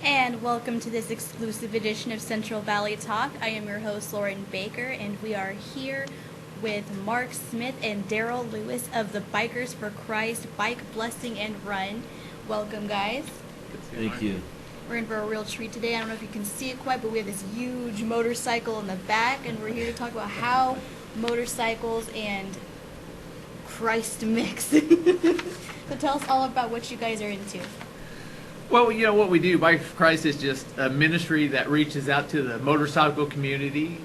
And welcome to this exclusive edition of Central Valley Talk. I am your host, Lauren Baker, and we are here with Mark Smith and Darrell Lewis of the Bikers for Christ Bike Blessing and Run. Welcome, guys. Thank you. We're in for a real treat today. I don't know if you can see it quite, but we have this huge motorcycle in the back, and we're here to talk about how motorcycles and Christ mix. So tell us all about what you guys are into. Well, you know what we do, Bike for Christ is just a ministry that reaches out to the motorcycle community,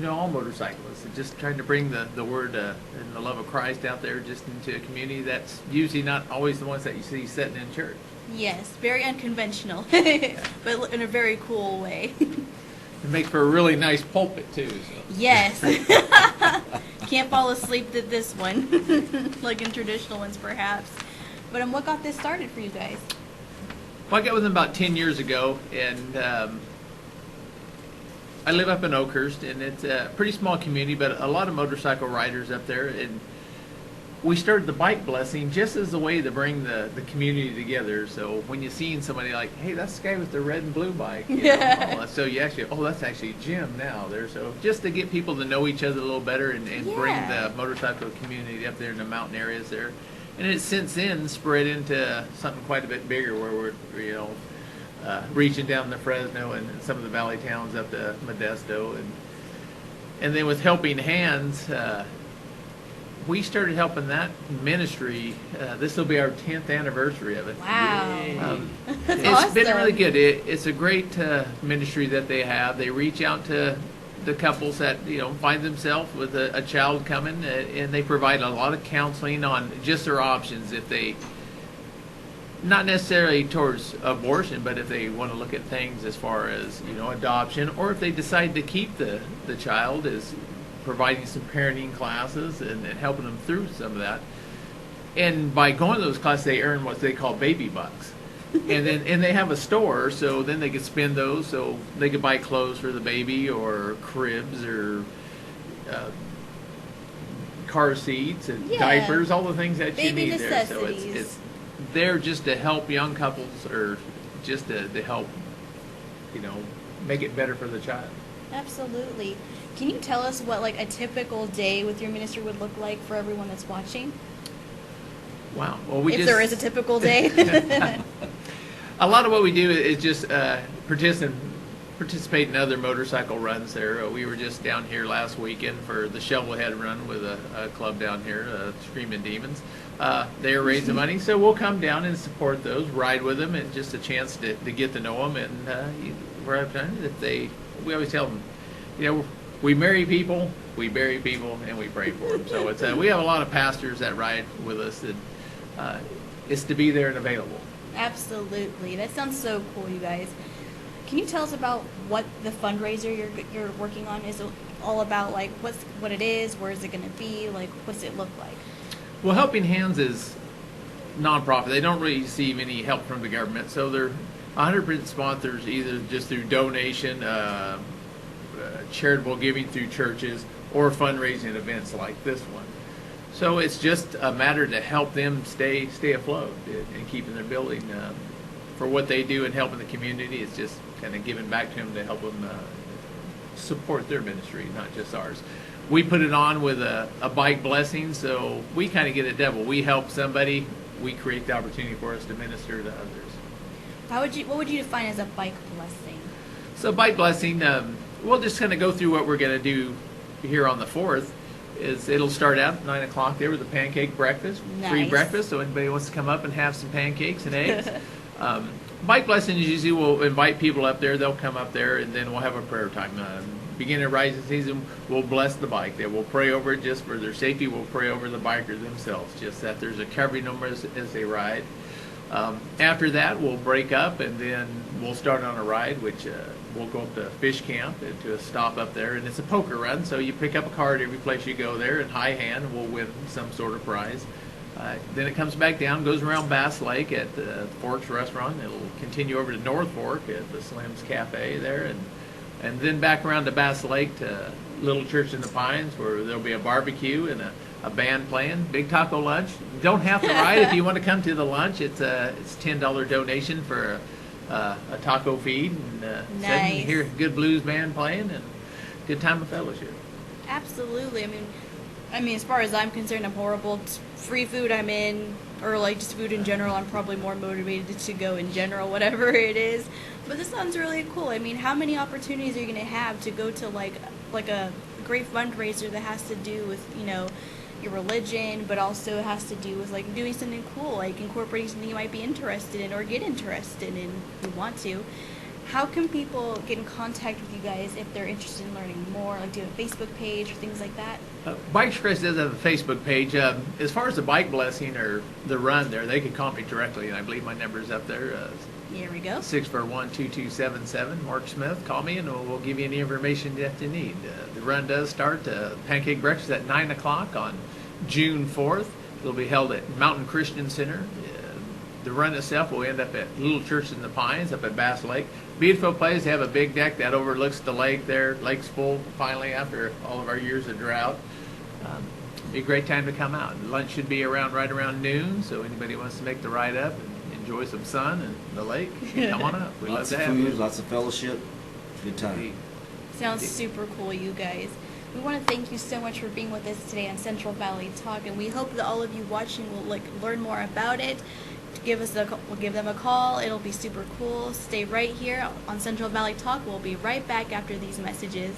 all motorcyclists, and just trying to bring the word and the love of Christ out there just into a community that's usually not always the ones that you see sitting in church. Yes, very unconventional, but in a very cool way. It makes for a really nice pulpit, too. So. Yes. Can't fall asleep at this one, like in traditional ones, perhaps. But what got this started for you guys? Well, I got with them about 10 years ago, and I live up in Oakhurst, and it's a pretty small community, but a lot of motorcycle riders up there. And we started the Bike Blessing just as a way to bring the community together. So when you're seeing somebody like, hey, that's the guy with the red and blue bike. So you actually, that's actually Jim now there. So just to get people to know each other a little better and bring the motorcycle community up there in the mountain areas there. And it's since then spread into something quite a bit bigger where we're, reaching down to Fresno and some of the valley towns up to Modesto. And then with Helping Hands, we started helping that ministry. This will be our 10th anniversary of it. Wow. It's awesome. Been really good. It's a great ministry that they have. They reach out to the couples that find themselves with a child coming, and they provide a lot of counseling on just their options if they, not necessarily towards abortion, but if they want to look at things as far as adoption, or if they decide to keep the child, is providing some parenting classes and helping them through some of that. And by going to those classes, they earn what they call baby bucks. And they have a store, so then they could spend those, so they could buy clothes for the baby or cribs or car seats and diapers, all the things that baby you need there. So necessities. it's there just to help young couples, or just to help make it better for the child. Absolutely. Can you tell us what a typical day with your ministry would look like for everyone that's watching? Wow. Well, if there is a typical day. A lot of what we do is just participate in other motorcycle runs there. We were just down here last weekend for the Shovelhead Run with a club down here, Screaming Demons. They're raising money, so we'll come down and support those, ride with them, and just a chance to get to know them. And where I've done it, we always tell them, we marry people, we bury people, and we pray for them. So it's we have a lot of pastors that ride with us, and it's to be there and available. Absolutely. That sounds so cool, you guys. Can you tell us about what the fundraiser you're working on is all about? What it is, where is it going to be, what's it look like? Well, Helping Hands is nonprofit. They don't really receive any help from the government, so they're 100% sponsors, either just through donation, charitable giving through churches, or fundraising events like this one. So it's just a matter to help them stay afloat and keeping their building for what they do and helping the community. It's just kind of giving back to them to help them support their ministry, not just ours. We put it on with a bike blessing, so we kind of get a double. We help somebody, we create the opportunity for us to minister to others. What would you define as a bike blessing? So bike blessing, we'll just kind of go through what we're going to do here on the 4th. It'll start out at 9 o'clock there with a pancake breakfast, free breakfast, so anybody wants to come up and have some pancakes and eggs. Bike blessings, usually we'll invite people up there, they'll come up there, and then we'll have a prayer time. Beginning of riding season, we'll bless the bike. We'll pray over it just for their safety. We'll pray over the bikers themselves, just that there's a covering them as they ride. After that, we'll break up, and then we'll start on a ride, which we'll go up to Fish Camp and to a stop up there, and it's a poker run, so you pick up a card every place you go there, and high hand, and we'll win some sort of prize. Then it comes back down, goes around Bass Lake at the Forks Restaurant. It'll continue over to North Fork at the Slim's Cafe there, and then back around to Bass Lake to Little Church in the Pines, where there'll be a barbecue and a band playing, big taco lunch. You don't have to ride if you want to come to the lunch. It's $10 donation for a taco feed and sit Nice. and hear a good blues band playing and good time of fellowship. Absolutely. I mean, as far as I'm concerned, I'm horrible. It's free food, I'm in, or like just food in general. I'm probably more motivated to go in general, whatever it is. But this sounds really cool. I mean, how many opportunities are you gonna have to go to like a great fundraiser that has to do with your religion, but also has to do with like doing something cool, like incorporating something you might be interested in or get interested in if you want to. How can people get in contact with you guys if they're interested in learning more? Like, do you have a Facebook page or things like that? Bikes for Christ does have a Facebook page. As far as the bike blessing or the run there, they can call me directly, and I believe my number's up there. Here we go. 641-2277. Mark Smith, call me and we'll give you any information that you need. The run does start pancake breakfast at 9 o'clock on June 4th. It'll be held at Mountain Christian Center. The run itself will end up at Little Church in the Pines up at Bass Lake. Beautiful place. They have a big deck that overlooks the lake there. Lake's full finally after all of our years of drought. Be a great time to come out. Lunch should be right around noon, so anybody wants to make the ride up and enjoy some sun and the lake, come on up. We love Lots to of have food, you. lots of fellowship. Good time. Sounds super cool, you guys. We want to thank you so much for being with us today on Central Valley Talk, and we hope that all of you watching will learn more about it. We'll give them a call. It'll be super cool. Stay right here on Central Valley Talk. We'll be right back after these messages.